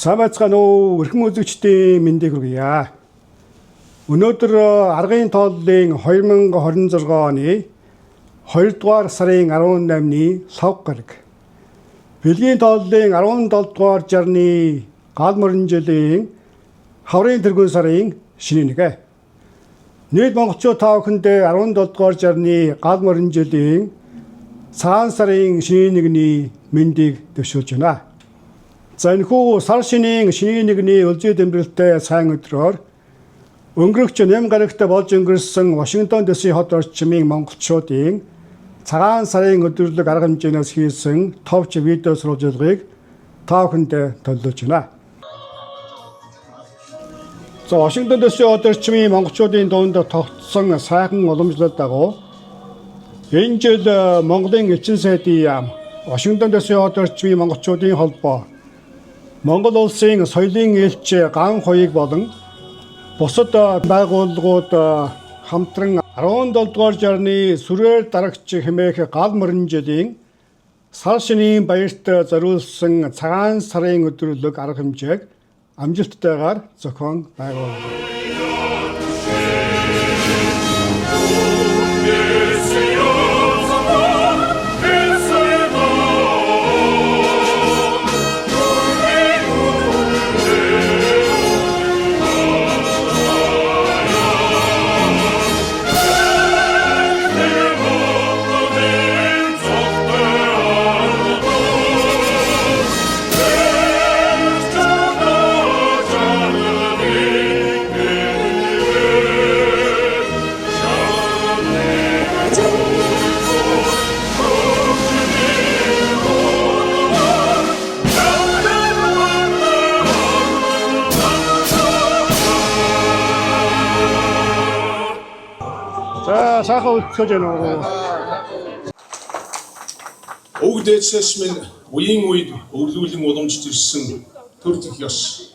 Самацгануу эрхэм үзэгчдийн мэндийг хүргье. Өнөөдөр аргын тооллын 2026 оны 2 дугаар сарын 18-ны лав гараг. Бэлгийн тооллын 17 дугаар жарны гал морин жилийн хаврын тэргүүн сарын шинэ нэг. Нийт монголчууд та бүхэндээ 17 дугаар жарны гал морин жилийн цагаан сарын шинэ нэгний мэндийг дэвшүүлж байна. За энэхүү сар шинийн шинэ нэгний өлзий дэмбэрэлтэй сайн өдрөөр өнгөрөх 8 гарагт болж өнгөрсөн Вашингтон дэсийн хот орчмын монголчуудын цагаан сарын өдрөлөг арга хэмжээнээс хийсэн товч видео сурвалжлагыг та бүхэнд төлөвлөж байна. За Вашингтон дэсийн хот орчмын монголчуудын дунд тогтсон сайхан уламжлалт дагуу энэ жил Монголын элчин сайдын яам, Вашингтон дэсийн хот орчмын монголчуудын холбоо, Монгол улсын соёлын элч Ган хоёыг болон бусад байгууллагууд хамтран 17 дугаар жарны сүрээр дарагч хэмээх гал морин жилийн сар шинийн баярт зориулсан цагаан сарын өдрөлөг арга хэмжээг амжилттайгаар зохион байгуулав. 자, 사과 켜져놓고. Уг дээдсээс минь үеийн үед өвлүүлэн уламжж ирсэн төр зөх ёс.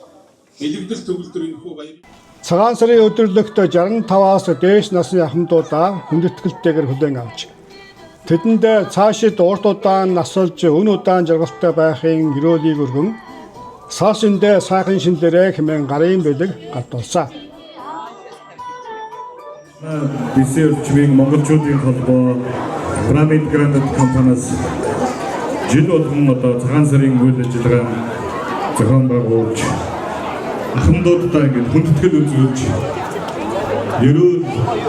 Илэгдэл төгөлдөр энэхүү баяр. Цагаан сарын өдөрлөгт 65-аас дээш насны ахмадуудаа хүндэтгэлтэйгээр хүлээн авч тэдэнд цаашид урт удаан насалж өн удаан жаргалтай байхын өрөөлийг өргөн сар шиндээ сайхан шинлэрээ хэмээн гарын бэлэг гатуулсан. Дэсийн орчмын монголчуудын холбоо Прамид Гранд компаниас жил болгон одоо цагаан сарын үйл ажиллагаа зохион байгуулж ахмадуудаа ингэж хүндэтгэл үзүүлж ерөөл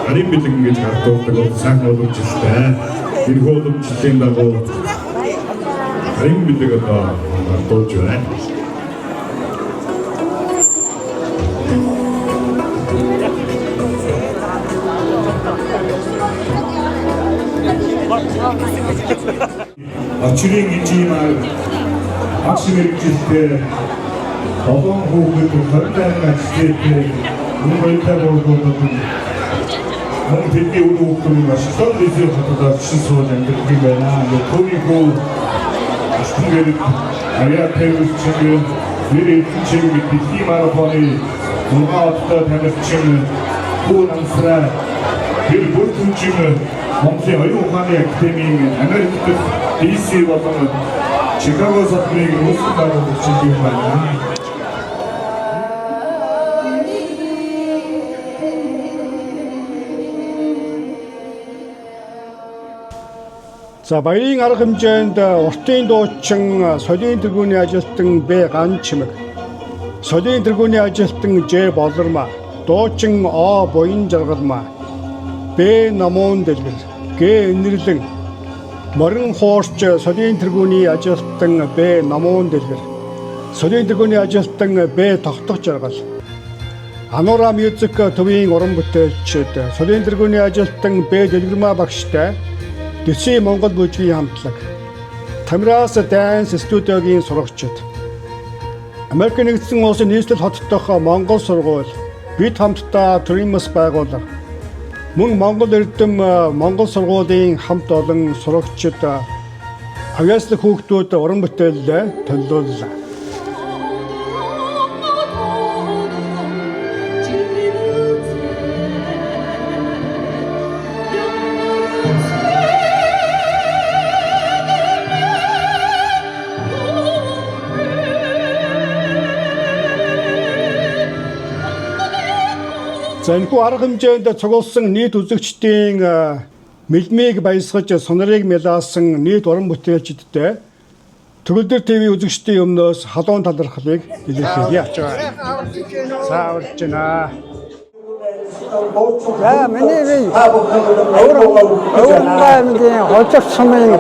гарын бэлэг ингэж гартуулдаг сайхан уламжлалтай. Энэхүү уламжлалын дагуу гарын бэлэг одоо гартуулж байна. Очрын эжимаар агш мэрэгчлээ долоон хүүхэд 28 ажлын үнэтэй болгоод мөн бидний үр хүүхдүүд Вашингтон дэсийн хотод очсон суул амьдардаг юм байна. Түүнийхүү ашигт авиа тэрвэрчийн нэрийн дэлхийн марафоны муухайтай тамирчин хүн амсраа тэр бүрдүүчийн Монголын оюун ухааны академийн Америкт DC болон Чикаго сотны үүсгэн байгуулагч юм байна. За баярын арга хэмжээнд уртын дуучин соёлын тэргүүний ажилтан Б Ган чимэг, соёлын тэргүүний ажилтан Ж Болормаа, дуучин О Буян Жаргалмаа, Б Намуун Дэлгэр, Г Инэрлэн, морин хуурч соёлын тэргүүний ажилтан Б Намуун Дэлгэр, соёлын тэргүүний ажилтан Б Тогтох Жаргал, Анура мьюзик төвийн уран бүтээлчид соёлын тэргүүний ажилтан Б Дэлгэрмаа багштай Дэсийн Монгол бүжгийн хамтлаг, Тамираас Dance студиогийн сурагчид, Америк нэгдсэн улсын нийслэл хот дох Монгол сургууль, бид хамтдаа Dreams байгууллага, мөн Монгол эрдэм Монгол сургуулийн хамт олон сурагчид авьяаслаг хүүхдүүд уран бүтээлээ төлөвлөлөө. За энэхүү арга хэмжээнд цугулсан нийт үзэгчдийн мэлмийг баясгаж сонирыг мэлаасан нийт уран бүтээлчдтэй Төгөлдөр ТV үзэгчдийн өмнөөс халуун талархлыг илэрхийлье. Зааварж байна. За миний бие өвөргөмгийн хожих сумын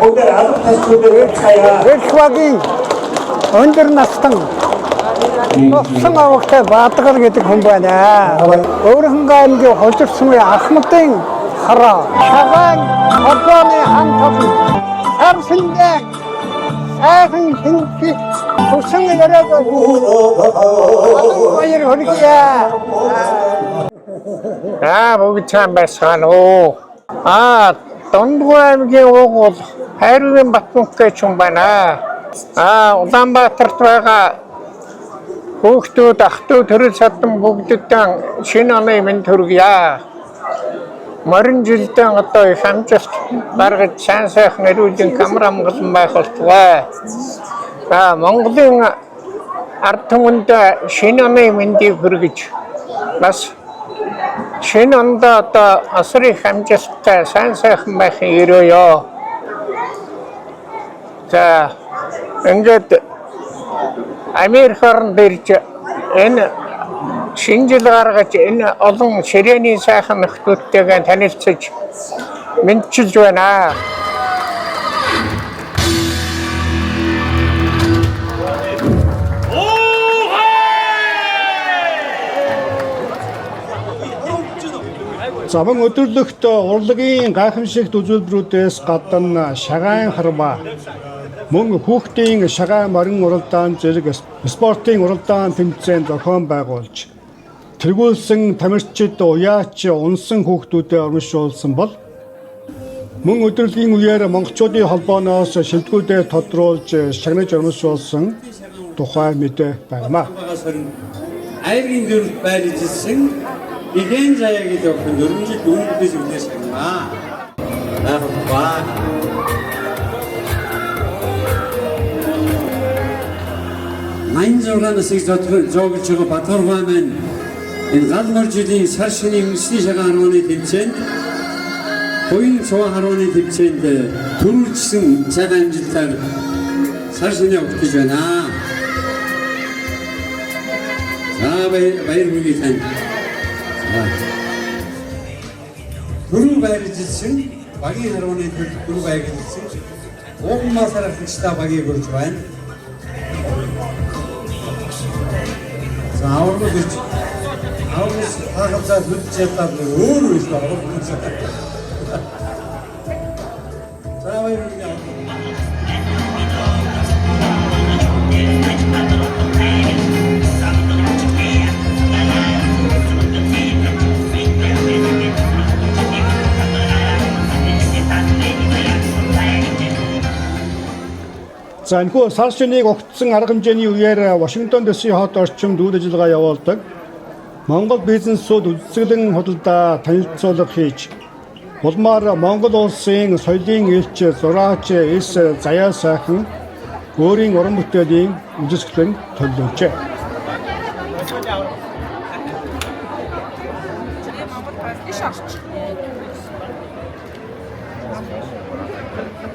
Бэлхвагийн өндөр настан Ноцсон авахтай Баатгал гэдэг хүн байна. Өвөргөмгийн хожих сумын Ахмадын хараа шагаан холбооны хамт сарсэндээ сайхан хинхи хүсэн яриаг баяр хүргье. Бүгд сайн байсаана уу. Дундгой аймгийн уг бол Хайрын Батмунх гэж хүн байна. Улаанбаатарт байгаа хүүхдүүд, ах トゥ төрөл садан бүгдд шинэ оны мэнд хүргье. Морин жилдээ одоо их амжилт гаргаж сайн сайхан эрүүлийн камер амгалан байх болтугай. Монголын ард түмэнд шинэ оны мэндийг хүргэж бас шинэ онд одоо асар их амжилттай сайн сайхан байхын өрөөё. За ингээд Америк орнд ирж энэ шинэ жил гаргаж энэ олон ширээний сайхан нөхдөдтэйгээ танилцж мэдчилж байна. Заван өдөрлөгт урлагийн гайхамшигт үзүүлбэрүүдээс гадна шагаан харва мөн хүүхдийн шагаан морин уралдаан зэрэг спортын уралдаан тэмцээн зохион байгуулж тэргүүлсэн тамирчид уяач унсан хүүхдүүдэд урамшуулсан бол мөн өдөрлийн үеэр монголчуудын холбооноос шилдэгүүдээр тодруулж шагнаж урамшуулсан тухай мэдээ байна. Айрын дөрөв байрлуулсан Игэн заяа гэдэг охин 4 жил дүүнээс үлдээс гэнаа. Ахва. Найнзууранаас их зогж байгаа Баторгой маань энэ галмар жилийн сар шинийн мөсний шагаан харуулны тэмцээнд буян цоо харуулны тэмцээнд төрүүлжсэн цагаан амжилтаар сар шинийг өгч байна. Баяр хүргэе тань. Түрүү байрлуулсан багийн харуулны түрүү байрлуулсан уумаас харагдчихсан багийг өрж байна. Зааварч хаагацаа хүчтэй өөр үйл явдал. Заавар За энэхүү сар шинийг огтсон арга хэмжээний үеэр Вашингтон дэсийн хот орчимд үйл ажиллагаа явуулдаг Монгол бизнесүүд үзэсгэлэн худалдаа танилцуулга хийж улмаар Монгол улсын соёлын элч зураач эс заяа сайхан өөрийн уран бүтээлийн үзэсгэлэн төлөвлөжээ.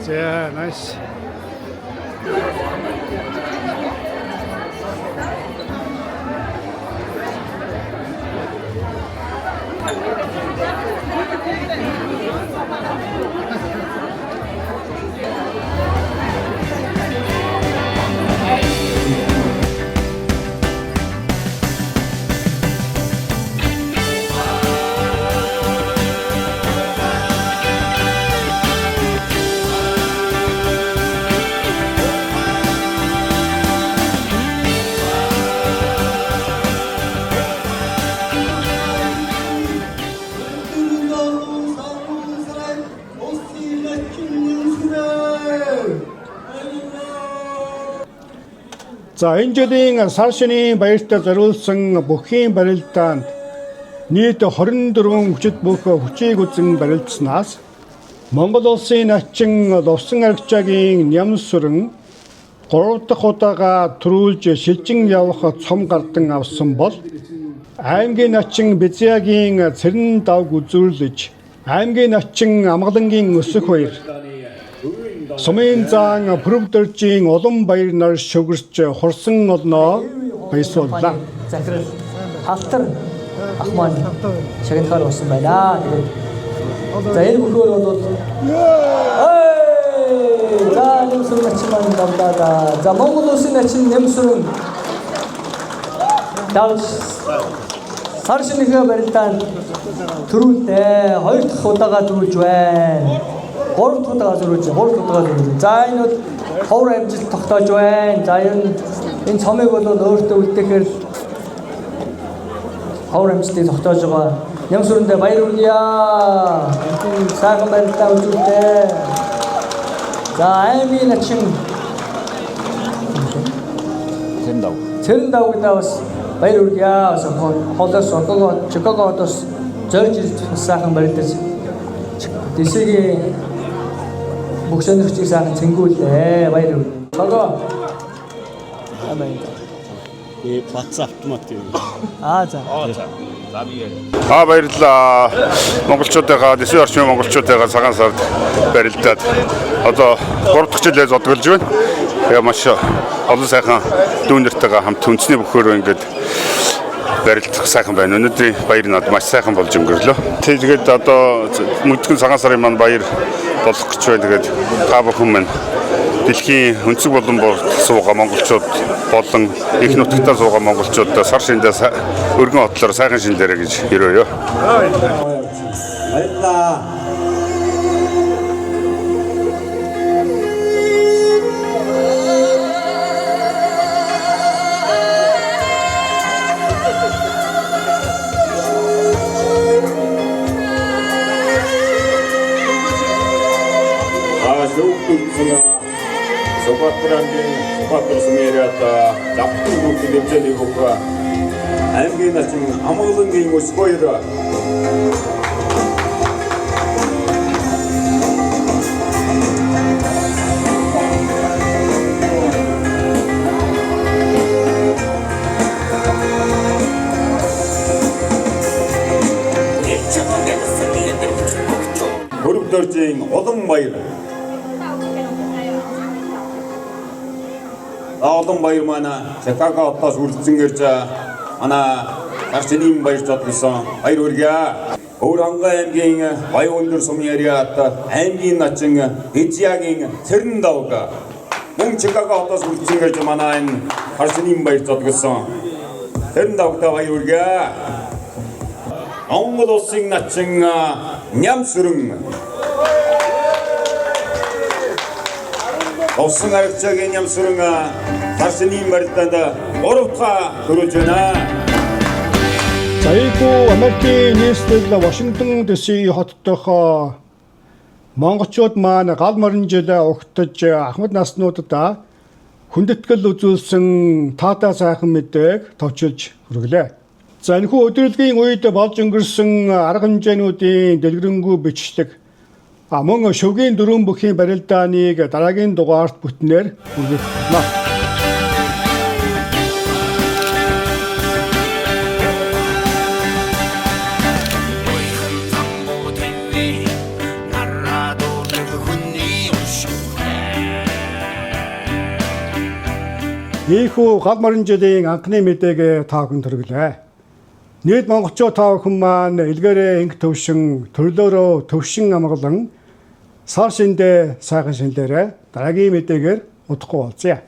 Yeah, nice. За энэ жилийн сар шинийн баярт зориулсан бүхийн барилдаанд нийт 24 хүчит бүх хүчийг үзэн барилдсанаас Монгол улсын начин лувсан аргичаагийн нямсүрэн 3 дахь удаага төрүүлж шилжин явах цом гардан авсан бол аймгийн начин Бязягийн цэрэн давг үзүүлж аймгийн начин Амгалангийн өсөх баяр Сумын заан Провдоржийн улам баяр нар шүгэрч хурсан олноо баясууллаа. Захирал халтар ах маань шагнахаар болсон байна. Тэгээд за энэ бүхээр бол за нэмсүрэн начин маань давлаа. За Монгол улсын начин нэмсүрэн давж сар шинэхэ барилдаанд төрүүлдэ 2 дахь удаага төрүүлж байна. 3 дахь удаага төрүүлж байна. За энэ бол ховор амжилт тогтоож байна. За энэ цомыг бол өөртөө үлдээхээр ховор амжилтыг тогтоож байгаа. Нямсүрэндээ баяр хүргье. Сайхан барилдаа үзүүлдэ. За аймгийн начин цэрэн давгдаа бас баяр хүргье. Холоос Чикагоодоос зорж ирж сайхан барилдаж дэсгийн бүх сонирхчийг сайхан цэнгүүлээ. Баяр хүргье. Цогоо. 이 박스 автомат юм. За. Баярлалаа. Монголчуудаа дэсвэр орчмын монголчуудаа цагаан сард барилдаад одоо 3 дахь жилээ зодголж байна. Тэгээ маш олон сайхан дүүнэртэйгээ хамт хүнсний бөхөөрөө ингээд барилдах сайхан байна. Өнөөдрийн баяр над маш сайхан болж өнгөрлөө. Тэгээд одоо мөдгөн цагаан сарын маань баяр болох гэж байна. Тэгээд та бүхэн маань дэлхийн өнцөг болон суугаа монголчууд болон их нутагтаа суугаа монголчуудаа сар шиндээ өргөн хотлоор сайхан шиндээрэй гэж өрөөё. Баярлалаа. Супатер сумерята заптуу хэмжээний хөвгөө аймгийн начин Амгалангийн өс баяр Провдоржийн улам баяр Олон баяр манай Чикагоодоос үргэлжлэн ирж манай Арчнийн баяр зодсон баяр хүргье. Өвөрхангай аймгийн Баян-Өндөр сумын яриат аймгийн начин Бязягийн цэрэн давг мөн Чикагоодоос үргэлжлэн ирж манай энэ Арчнийн баяр зодсон цэрэн давгта баяр хүргье. Монгол улсын начин Нямсүрэн Овсон арчаагийн Нямсүрэн Тарсны барилдаанд 3 дахь төрүүлж байна. Зайку Америкийн нийслэл Вашингтон дэсийн хот дох монголчууд маань гал морин жилээ угтаж ахмад наснуудад хүндэтгэл үзүүлсэн таатай сайхан мэдээг товчилж хүргэлээ. За энэхүү өдрөлгийн үед болж өнгөрсөн арга хэмжээнүүдийн дэлгэрэнгүй бичлэг мөн шүгийн дөрвөн бүхийн барилдааныг дараагийн дугаарт бүтнээр хүргэнэ. Ийхүү гал морин жилийн анхны мэдээг та бүхэн төрөглөө. Нийт монголчууд та бүхэн маань илгээрээ инг төвшин төрлөөрөө төвшин амгалан сар шиндээ сайхан шиндээрээ дараагийн мэдээгээр удахгүй болцъя.